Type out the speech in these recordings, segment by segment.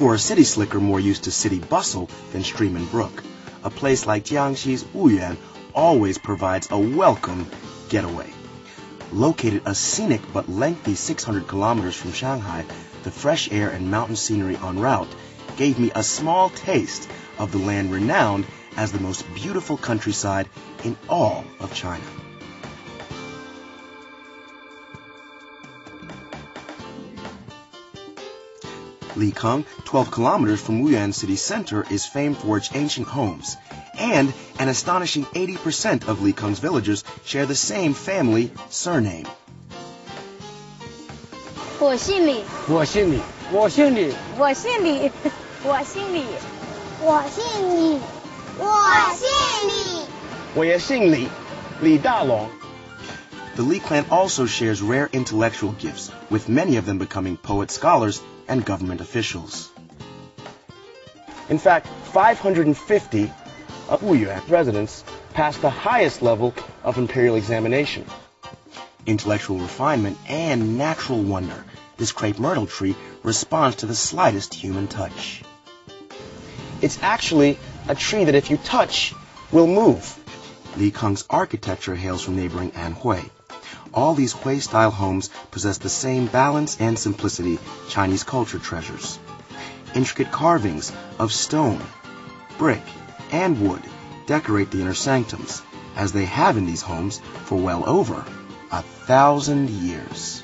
For a city slicker more used to city bustle than stream and brook, a place like Jiangxi's Wuyuan always provides a welcome getaway. Located a scenic but lengthy 600 kilometers from Shanghai, the fresh air and mountain scenery en route gave me a small taste of the land renowned as the most beautiful countryside in all of China. Likeng, 12 kilometers from Wuyuan city center, is famed for its ancient homes, and an astonishing 80% of Likeng's villagers share the same family surname. 我姓李。我姓李。我姓李。我姓李。我姓李。我姓李。我姓李。我也姓李，李大龙。 The Li clan also shares rare intellectual gifts, with many of them becoming poets, scholars, and government officials. In fact, 550 of Wuyuan residents passed the highest level of imperial examination. Intellectual refinement and natural wonder, this crepe myrtle tree responds to the slightest human touch. It's actually a tree that if you touch, will move. Likeng's architecture hails from neighboring Anhui. All these Hui-style homes possess the same balance and simplicity Chinese culture treasures. Intricate carvings of stone, brick, and wood decorate the inner sanctums, as they have in these homes for well over 1,000 years.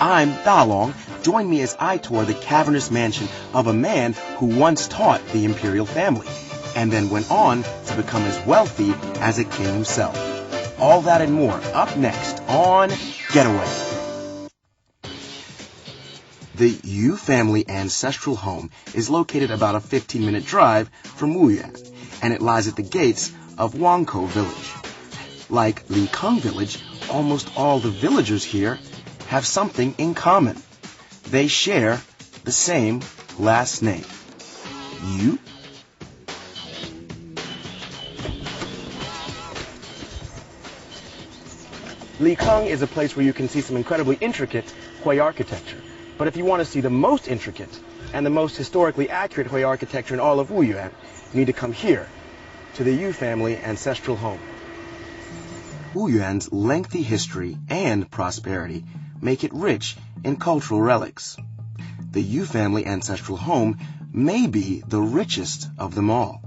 I'm Da Long. Join me as I tour the cavernous mansion of a man who once taught the imperial family, and then went on to become as wealthy as a king himself. All that and more up next on Getaway. The Yu family ancestral home is located about a 15-minute drive from Wuyuan, and it lies at the gates of Wangkou village. Like Likeng village, almost all the villagers here have something in common. They share the same last name. Yu. Likeng is a place where you can see some incredibly intricate Hui architecture. But if you want to see the most intricate and the most historically accurate Hui architecture in all of Wuyuan, you need to come here, to the Yu family ancestral home. Wuyuan's lengthy history and prosperity make it rich in cultural relics. The Yu family ancestral home may be the richest of them all.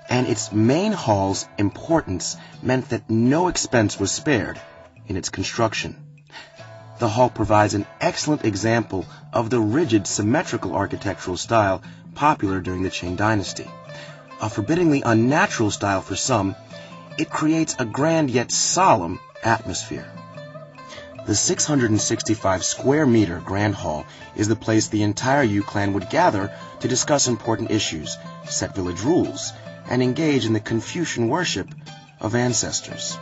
And its main hall's importance meant that no expense was spared in its construction. The hall provides an excellent example of the rigid, symmetrical architectural style popular during the Qing dynasty. A forbiddingly unnatural style for some, it creates a grand yet solemn atmosphere. The 665 square meter Grand Hall is the place the entire Yu clan would gather to discuss important issues, set village rules, and engage in the Confucian worship of ancestors.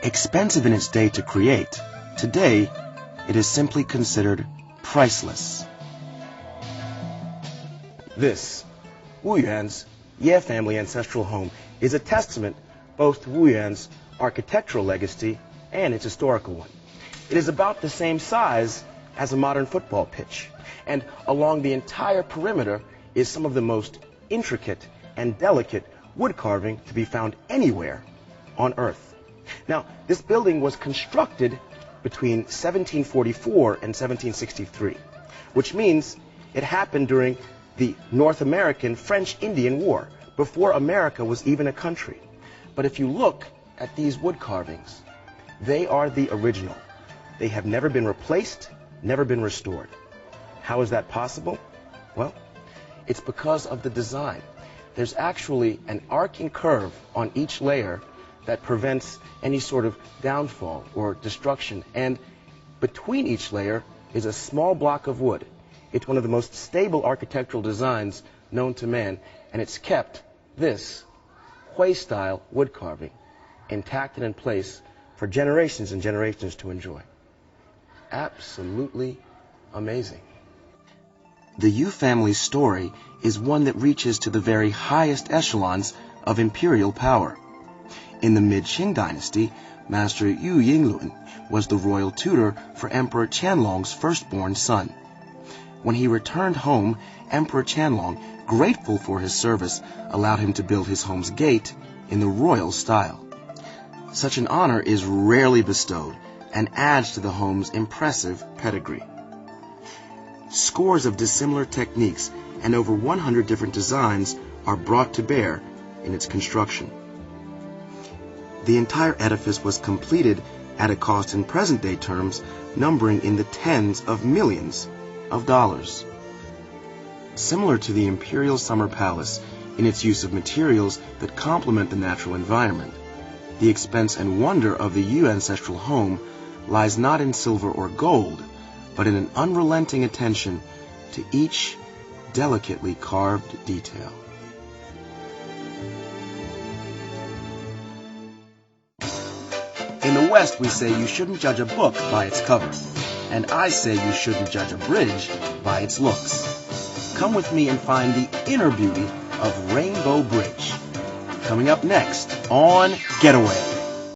Expensive in its day to create, today it is simply considered priceless. This, Wuyuan's Ye family ancestral home, is a testament both to Wuyuan's architectural legacy and its historical one. It is about the same size as a modern football pitch, and along the entire perimeter is some of the most intricate and delicate wood carving to be found anywhere on Earth. Now, this building was constructed between 1744 and 1763, which means it happened during the North American French-Indian War, before America was even a country. But if you look at these wood carvings, they are the original. They have never been replaced, never been restored. How is that possible? Well, it's because of the design. There's actually an arcing curve on each layer that prevents any sort of downfall or destruction. And between each layer is a small block of wood. It's one of the most stable architectural designs known to man, and it's kept, this Hui-style wood carving, intact and in place for generations and generations to enjoy. Absolutely amazing. The Yu family's story is one that reaches to the very highest echelons of imperial power. In the mid-Qing dynasty, Master Yu Yinglun was the royal tutor for Emperor Qianlong's firstborn son. When he returned home, Emperor Qianlong, grateful for his service, allowed him to build his home's gate in the royal style. Such an honor is rarely bestowed and adds to the home's impressive pedigree. Scores of dissimilar techniques and over 100 different designs are brought to bear in its construction. The entire edifice was completed at a cost in present-day terms numbering in the tens of millions of dollars. Similar to the Imperial Summer Palace in its use of materials that complement the natural environment, the expense and wonder of the Yu ancestral home lies not in silver or gold, but in an unrelenting attention to each delicately carved detail. In the West, we say you shouldn't judge a book by its cover, and I say you shouldn't judge a bridge by its looks. Come with me and find the inner beauty of Rainbow Bridge. Coming up next on Getaway.